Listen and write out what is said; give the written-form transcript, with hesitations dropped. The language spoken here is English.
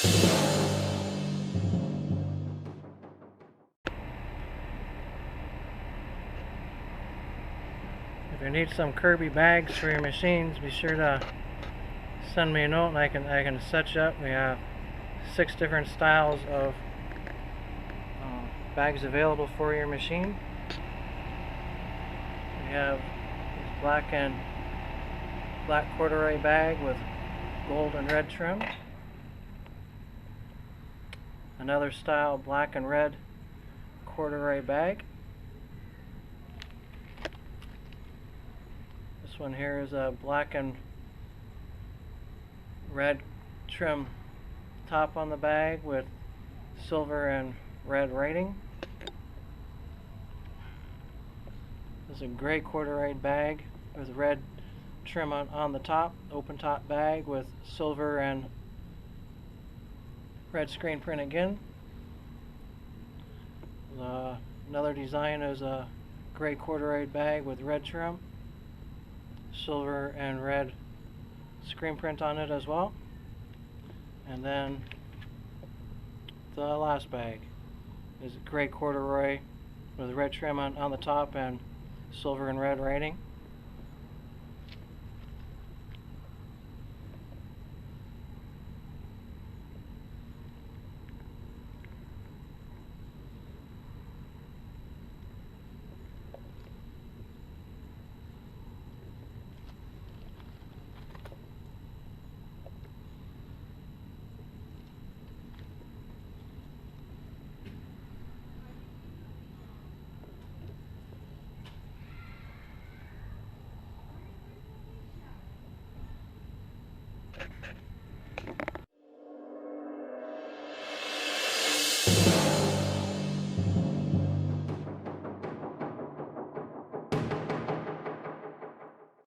If you need some Kirby bags for your machines, be sure to send me a note and I can set you up. We have 6 different styles of bags available for your machine. We have this black corduroy bag with gold and red trim. Another style, black and red corduroy bag. This one here is a black and red trim top on the bag with silver and red writing. This is a gray corduroy bag with red trim on the top, open top bag with silver and red screen print again. Another design is a gray corduroy bag with red trim, silver and red screen print on it as well. And then the last bag is gray corduroy with red trim on the top and silver and red writing.